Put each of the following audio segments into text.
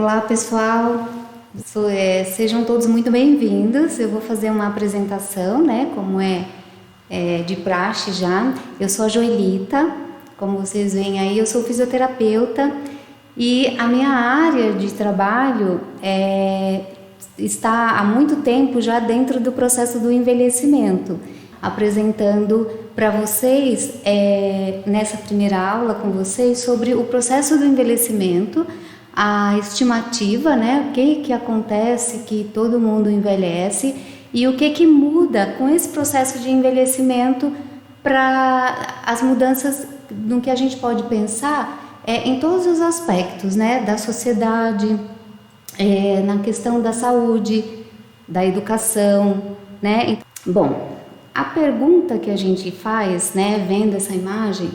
Olá pessoal, sejam todos muito bem-vindos. Eu vou fazer uma apresentação, né, como é de praxe já. Eu sou a Joelita, como vocês veem aí, eu sou fisioterapeuta e a minha área de trabalho está há muito tempo já dentro do processo do envelhecimento, apresentando para vocês, nessa primeira aula com vocês, sobre o processo do envelhecimento, a estimativa, né, o que acontece que todo mundo envelhece e o que muda com esse processo de envelhecimento para as mudanças no que a gente pode pensar em todos os aspectos, né, da sociedade, na questão da saúde, da educação, né. Bom, a pergunta que a gente faz, né, vendo essa imagem,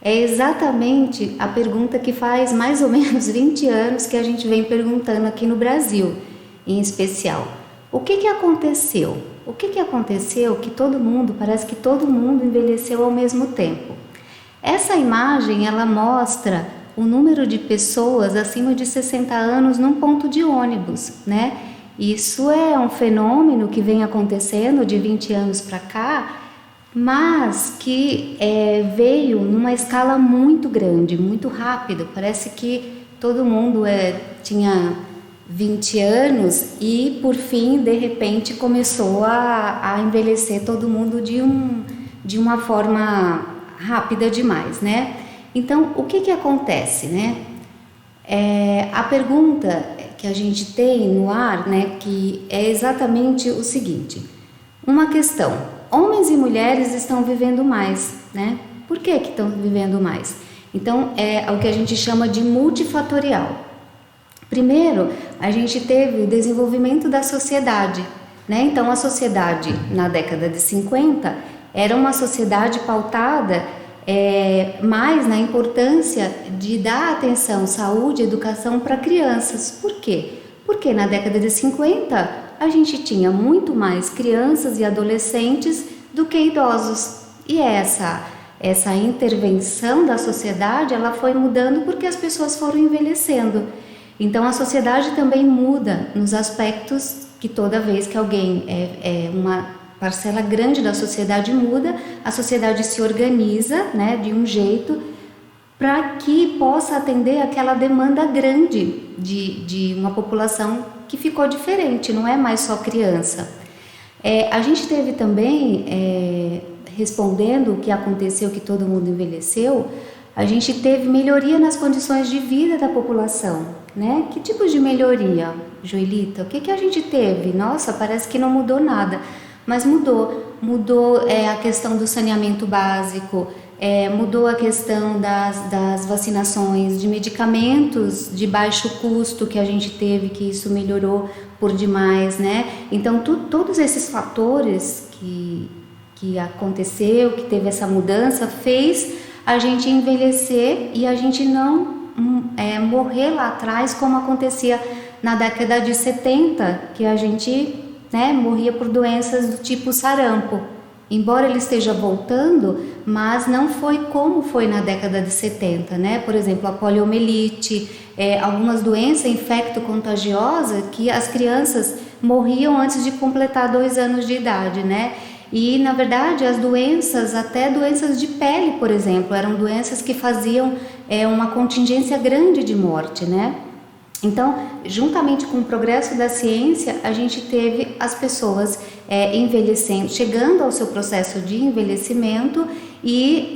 é exatamente a pergunta que faz mais ou menos 20 anos que a gente vem perguntando aqui no Brasil, em especial. O que aconteceu? O que aconteceu que parece que todo mundo envelheceu ao mesmo tempo? Essa imagem, ela mostra o número de pessoas acima de 60 anos num ponto de ônibus, né? Isso é um fenômeno que vem acontecendo de 20 anos para cá, mas que veio numa escala muito grande, muito rápido. Parece que todo mundo tinha 20 anos e, por fim, de repente, começou a envelhecer todo mundo de uma forma rápida demais, né? Então, o que acontece, né? A pergunta que a gente tem no ar, né, que é exatamente o seguinte: uma questão. Homens e mulheres estão vivendo mais, né? Por que estão vivendo mais? Então, é o que a gente chama de multifatorial. Primeiro, a gente teve o desenvolvimento da sociedade, né? Então, a sociedade, na década de 50, era uma sociedade pautada mais na importância de dar atenção, saúde, educação para crianças. Por quê? Porque na década de 50 a gente tinha muito mais crianças e adolescentes do que idosos. E essa intervenção da sociedade, ela foi mudando porque as pessoas foram envelhecendo. Então a sociedade também muda nos aspectos que toda vez que alguém uma parcela grande da sociedade muda, a sociedade se organiza, né, de um jeito para que possa atender aquela demanda grande de uma população que ficou diferente, não é mais só criança. A gente teve também, respondendo o que aconteceu, que todo mundo envelheceu, a gente teve melhoria nas condições de vida da população, né? Que tipo de melhoria, Joelita? O que a gente teve? Nossa, parece que não mudou nada, mas mudou a questão do saneamento básico, mudou a questão das vacinações, de medicamentos de baixo custo que a gente teve, que isso melhorou por demais, né? Então, todos esses fatores que aconteceu, que teve essa mudança, fez a gente envelhecer e a gente não morrer lá atrás, como acontecia na década de 70, que a gente, né, morria por doenças do tipo sarampo. Embora ele esteja voltando, mas não foi como foi na década de 70, né? Por exemplo, a poliomielite, algumas doenças infecto-contagiosas que as crianças morriam antes de completar 2 anos de idade, né? E, na verdade, as doenças, até doenças de pele, por exemplo, eram doenças que faziam uma contingência grande de morte, né? Então, juntamente com o progresso da ciência, a gente teve as pessoas envelhecendo, chegando ao seu processo de envelhecimento e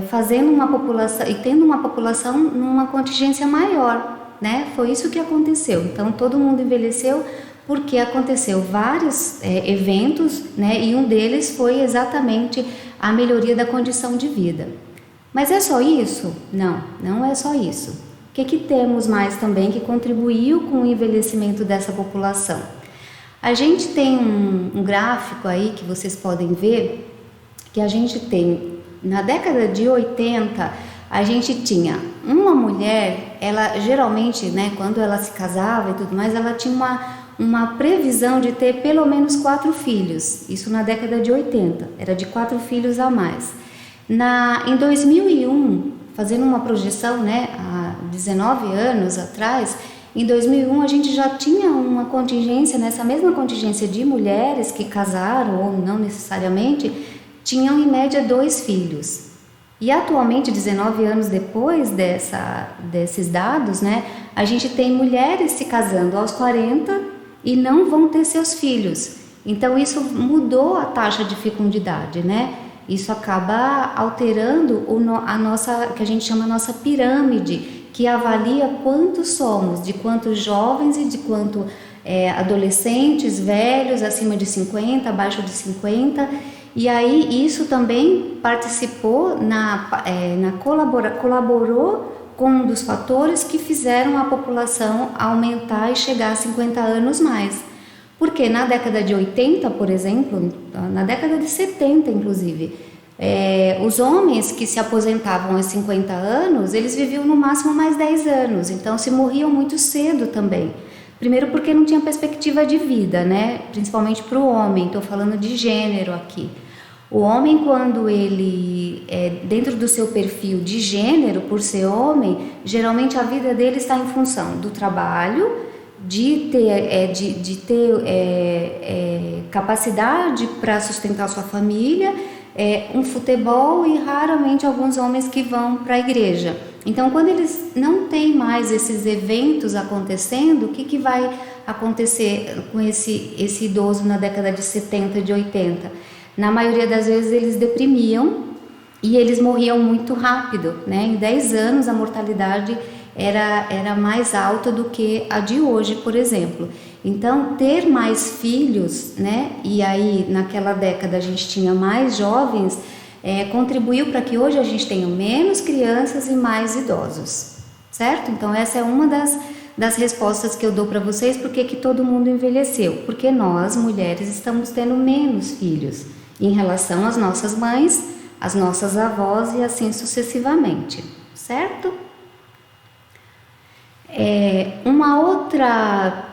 fazendo uma população e tendo uma população numa contingência maior, né? Foi isso que aconteceu. Então, todo mundo envelheceu porque aconteceu vários eventos, né? E um deles foi exatamente a melhoria da condição de vida. Mas é só isso? Não, não é só isso. O que temos mais também que contribuiu com o envelhecimento dessa população? A gente tem um gráfico aí que vocês podem ver, que a gente tem, na década de 80, a gente tinha uma mulher, ela geralmente, né, quando ela se casava e tudo mais, ela tinha uma previsão de ter pelo menos 4 filhos, isso na década de 80, era de 4 filhos a mais. Em 2001, fazendo uma projeção, né, há 19 anos atrás, em 2001 a gente já tinha uma contingência, nessa mesma contingência de mulheres que casaram ou não necessariamente, tinham em média 2 filhos. E atualmente, 19 anos depois desses dados, né, a gente tem mulheres se casando aos 40 e não vão ter seus filhos. Então isso mudou a taxa de fecundidade, né? Isso acaba alterando a nossa, que a gente chama a nossa pirâmide, que avalia quantos somos, de quantos jovens e de quanto adolescentes, velhos, acima de 50, abaixo de 50. E aí isso também participou, colaborou com um dos fatores que fizeram a população aumentar e chegar a 50 anos mais. Porque na década de 80, por exemplo, na década de 70 inclusive, os homens que se aposentavam aos 50 anos, eles viviam no máximo mais 10 anos, então se morriam muito cedo também. Primeiro porque não tinha perspectiva de vida, né? Principalmente para o homem, estou falando de gênero aqui. O homem, quando ele dentro do seu perfil de gênero, por ser homem, geralmente a vida dele está em função do trabalho, de ter capacidade para sustentar sua família, um futebol e raramente alguns homens que vão para a igreja. Então, quando eles não têm mais esses eventos acontecendo, o que vai acontecer com esse idoso na década de 70, de 80? Na maioria das vezes eles deprimiam e eles morriam muito rápido, né? Em 10 anos a mortalidade era mais alta do que a de hoje, por exemplo. Então, ter mais filhos, né? E aí naquela década a gente tinha mais jovens, contribuiu para que hoje a gente tenha menos crianças e mais idosos, certo? Então essa é uma das respostas que eu dou para vocês, porque que todo mundo envelheceu, porque nós, mulheres, estamos tendo menos filhos em relação às nossas mães, às nossas avós e assim sucessivamente, certo? Uma outra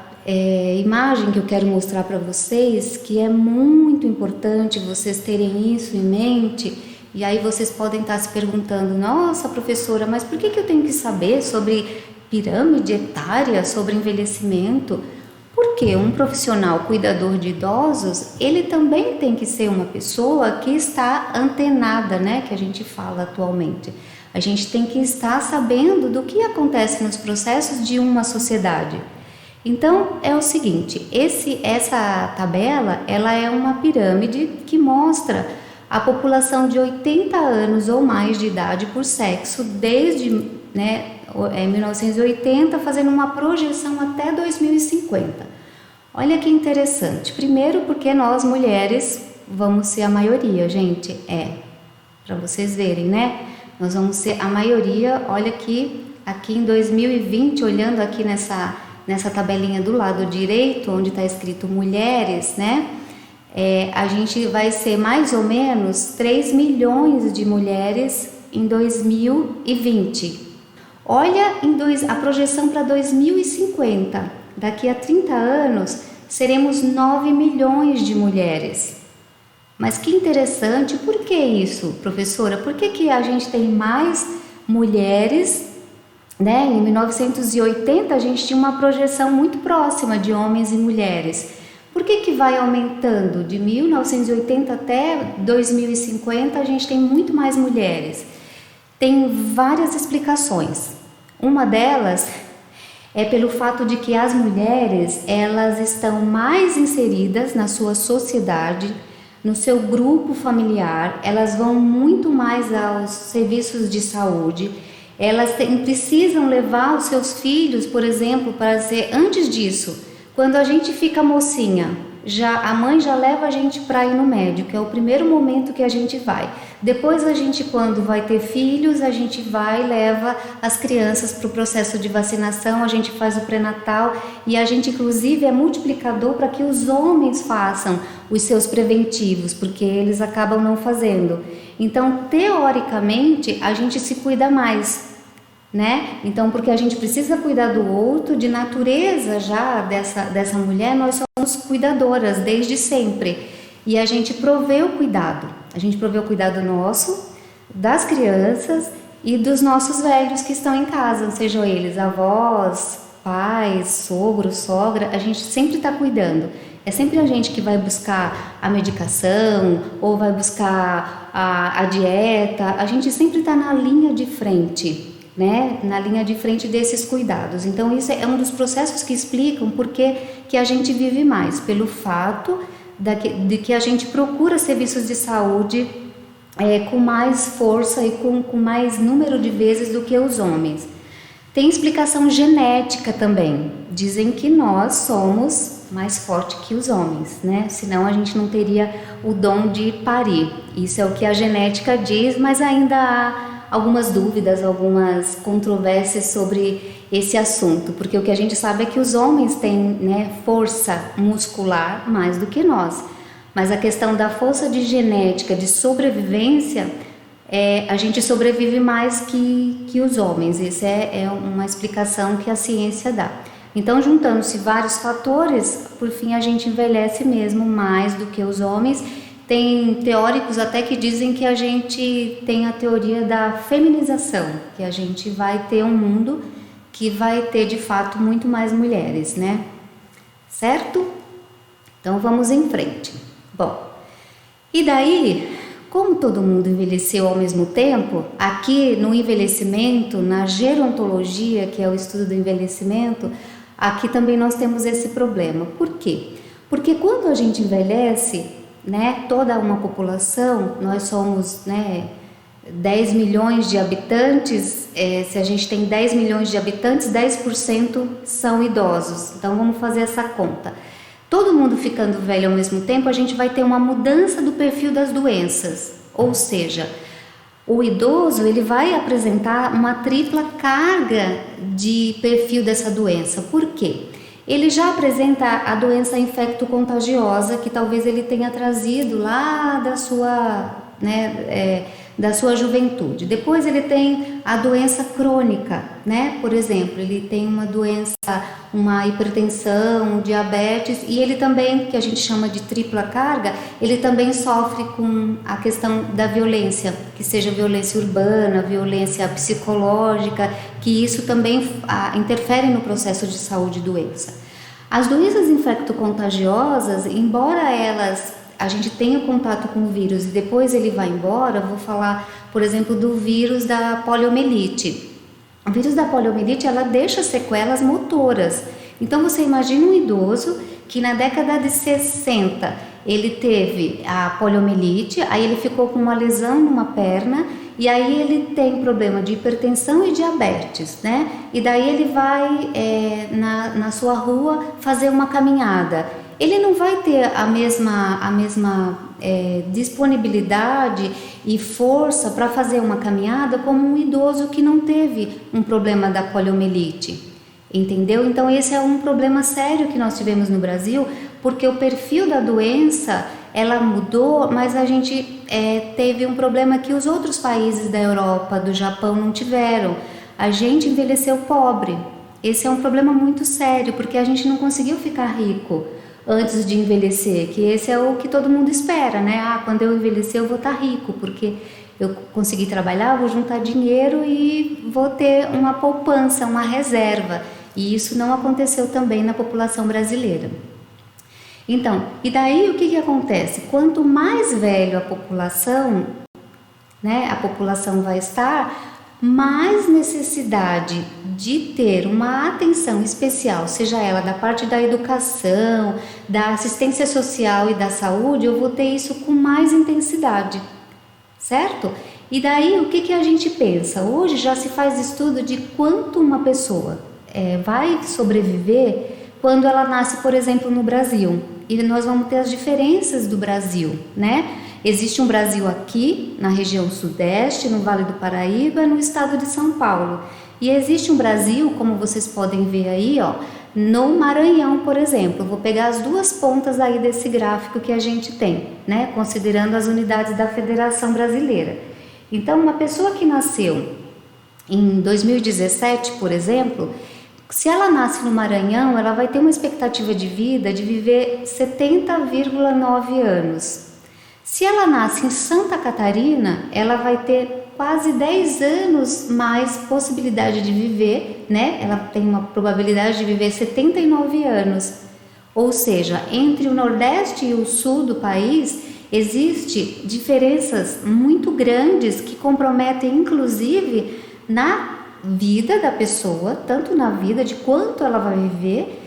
imagem que eu quero mostrar para vocês, que é muito importante vocês terem isso em mente, e aí vocês podem estar se perguntando, nossa professora, mas por que eu tenho que saber sobre pirâmide etária, sobre envelhecimento? Porque um profissional cuidador de idosos, ele também tem que ser uma pessoa que está antenada, né, que a gente fala atualmente. A gente tem que estar sabendo do que acontece nos processos de uma sociedade. Então, é o seguinte, essa tabela, ela é uma pirâmide que mostra a população de 80 anos ou mais de idade por sexo, desde 1980, fazendo uma projeção até 2050. Olha que interessante. Primeiro porque nós mulheres vamos ser a maioria, gente. Para vocês verem, né? Nós vamos ser a maioria. Olha aqui em 2020, olhando aqui nessa tabelinha do lado direito, onde está escrito mulheres, né? A gente vai ser mais ou menos 3 milhões de mulheres em 2020. Olha a projeção para 2050. Daqui a 30 anos, seremos 9 milhões de mulheres. Mas que interessante, por que isso, professora? Por que a gente tem mais mulheres, né? Em 1980 a gente tinha uma projeção muito próxima de homens e mulheres. Por que vai aumentando? De 1980 até 2050 a gente tem muito mais mulheres. Tem várias explicações. Uma delas é pelo fato de que as mulheres, elas estão mais inseridas na sua sociedade, no seu grupo familiar, elas vão muito mais aos serviços de saúde, elas precisam levar os seus filhos, por exemplo, para ser, antes disso, quando a gente fica mocinha, a mãe já leva a gente para ir no médico, é o primeiro momento que a gente vai. Depois a gente, quando vai ter filhos, a gente vai e leva as crianças para o processo de vacinação, a gente faz o pré-natal e a gente inclusive é multiplicador para que os homens façam os seus preventivos, porque eles acabam não fazendo. Então, teoricamente, a gente se cuida mais, né? Então, porque a gente precisa cuidar do outro, de natureza já dessa mulher, nós somos cuidadoras desde sempre. E a gente provê o cuidado. A gente provê o cuidado nosso, das crianças e dos nossos velhos que estão em casa, sejam eles avós, pais, sogro, sogra, a gente sempre está cuidando. É sempre a gente que vai buscar a medicação ou vai buscar a dieta, a gente sempre está na linha de frente, né? Na linha de frente desses cuidados. Então isso é um dos processos que explicam por que a gente vive mais, pelo fato de que a gente procura serviços de saúde com mais força e com mais número de vezes do que os homens. Tem explicação genética também. Dizem que nós somos mais fortes que os homens, né? Senão a gente não teria o dom de parir. Isso é o que a genética diz, mas ainda há algumas dúvidas, algumas controvérsias sobre esse assunto, porque o que a gente sabe é que os homens têm, né, força muscular mais do que nós. Mas a questão da força de genética, de sobrevivência, a gente sobrevive mais que os homens. Essa é uma explicação que a ciência dá. Então, juntando-se vários fatores, por fim a gente envelhece mesmo mais do que os homens. Tem teóricos até que dizem que a gente tem a teoria da feminização, que a gente vai ter um mundo que vai ter de fato muito mais mulheres, né? Certo? Então vamos em frente. Bom, e daí, como todo mundo envelheceu ao mesmo tempo, aqui no envelhecimento, na gerontologia, que é o estudo do envelhecimento, aqui também nós temos esse problema. Por quê? Porque quando a gente envelhece, né, toda uma população, nós somos, né, 10 milhões de habitantes, se a gente tem 10 milhões de habitantes, 10% são idosos. Então vamos fazer essa conta. Todo mundo ficando velho ao mesmo tempo, a gente vai ter uma mudança do perfil das doenças. Ou seja, o idoso ele vai apresentar uma tripla carga de perfil dessa doença. Por quê? Ele já apresenta a doença infecto-contagiosa que talvez ele tenha trazido lá da sua, né, da sua juventude. Depois ele tem a doença crônica, né? Por exemplo, ele tem uma doença, uma hipertensão, diabetes, e ele também, que a gente chama de tripla carga, ele também sofre com a questão da violência, que seja violência urbana, violência psicológica, que isso também interfere no processo de saúde e doença. As doenças infecto-contagiosas, embora a gente tenha contato com o vírus e depois ele vai embora, vou falar, por exemplo, do vírus da poliomielite. O vírus da poliomielite, ela deixa sequelas motoras. Então você imagina um idoso que na década de 60 ele teve a poliomielite, aí ele ficou com uma lesão numa perna e aí ele tem problema de hipertensão e diabetes, né? E daí ele vai na sua rua fazer uma caminhada. Ele não vai ter a mesma disponibilidade e força para fazer uma caminhada como um idoso que não teve um problema da poliomielite, entendeu? Então esse é um problema sério que nós tivemos no Brasil, porque o perfil da doença, ela mudou, mas a gente teve um problema que os outros países da Europa, do Japão não tiveram. A gente envelheceu pobre. Esse é um problema muito sério, porque a gente não conseguiu ficar rico antes de envelhecer, que esse é o que todo mundo espera, né? Quando eu envelhecer eu vou estar rico, porque eu consegui trabalhar, vou juntar dinheiro e vou ter uma poupança, uma reserva. E isso não aconteceu também na população brasileira. Então, e daí o que acontece? Quanto mais velho a população, né, a população vai estar, mais necessidade de ter uma atenção especial, seja ela da parte da educação, da assistência social e da saúde, eu vou ter isso com mais intensidade, certo? E daí o que a gente pensa? Hoje já se faz estudo de quanto uma pessoa vai sobreviver quando ela nasce, por exemplo, no Brasil. E nós vamos ter as diferenças do Brasil, né? Existe um Brasil aqui, na região sudeste, no Vale do Paraíba, no estado de São Paulo. E existe um Brasil, como vocês podem ver aí, ó, no Maranhão, por exemplo. Eu vou pegar as duas pontas aí desse gráfico que a gente tem, né? Considerando as unidades da Federação Brasileira. Então, uma pessoa que nasceu em 2017, por exemplo, se ela nasce no Maranhão, ela vai ter uma expectativa de vida de viver 70,9 anos. Se ela nasce em Santa Catarina, ela vai ter quase 10 anos mais possibilidade de viver, né? Ela tem uma probabilidade de viver 79 anos. Ou seja, entre o Nordeste e o Sul do país, existe diferenças muito grandes que comprometem, inclusive, na vida da pessoa, tanto na vida de quanto ela vai viver,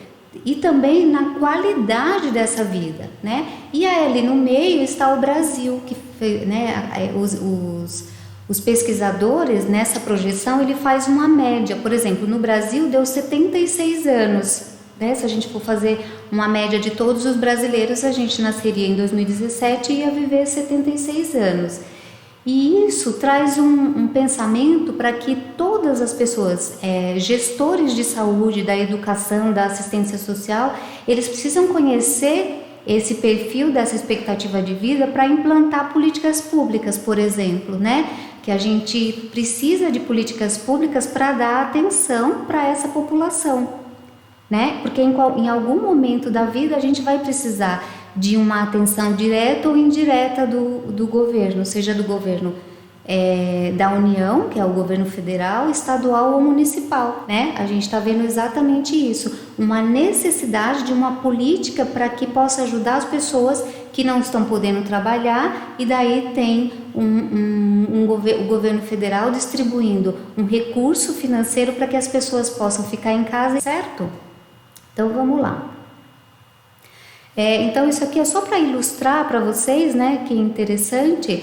e também na qualidade dessa vida, né? E aí, ali no meio está o Brasil, que, né, os pesquisadores, nessa projeção, ele faz uma média. Por exemplo, no Brasil deu 76 anos, né? Se a gente for fazer uma média de todos os brasileiros, a gente nasceria em 2017 e ia viver 76 anos. E isso traz um pensamento para que todas as pessoas, gestores de saúde, da educação, da assistência social, eles precisam conhecer esse perfil dessa expectativa de vida para implantar políticas públicas, por exemplo, né? Que a gente precisa de políticas públicas para dar atenção para essa população, né? Porque em algum momento da vida a gente vai precisar de uma atenção direta ou indireta do governo, seja do governo da União, que é o governo federal, estadual ou municipal, né? A gente está vendo exatamente isso, uma necessidade de uma política para que possa ajudar as pessoas que não estão podendo trabalhar, e daí tem o governo federal distribuindo um recurso financeiro para que as pessoas possam ficar em casa, certo? Então vamos lá. Então isso aqui é só para ilustrar para vocês, né, que é interessante,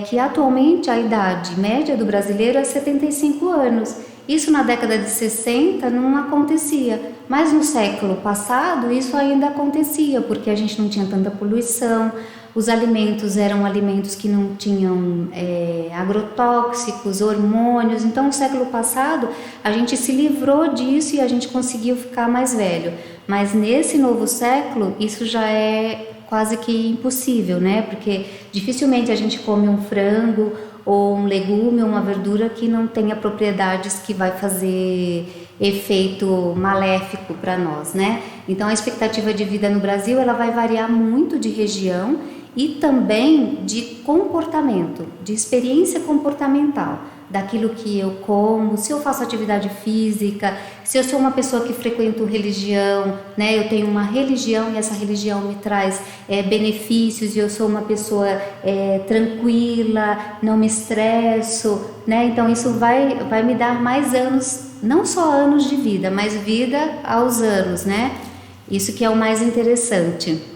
que atualmente a idade média do brasileiro é 75 anos. Isso na década de 60 não acontecia, mas no século passado isso ainda acontecia, porque a gente não tinha tanta poluição, os alimentos eram alimentos que não tinham agrotóxicos, hormônios. Então no século passado a gente se livrou disso e a gente conseguiu ficar mais velho. Mas nesse novo século isso já é quase que impossível, né? Porque dificilmente a gente come um frango ou um legume ou uma verdura que não tenha propriedades que vai fazer efeito maléfico para nós, né? Então a expectativa de vida no Brasil ela vai variar muito de região e também de comportamento, de experiência comportamental, daquilo que eu como, se eu faço atividade física, se eu sou uma pessoa que frequento religião, né? Eu tenho uma religião e essa religião me traz benefícios e eu sou uma pessoa tranquila, não me estresso, né? Então isso vai me dar mais anos, não só anos de vida, mas vida aos anos, né? Isso que é o mais interessante.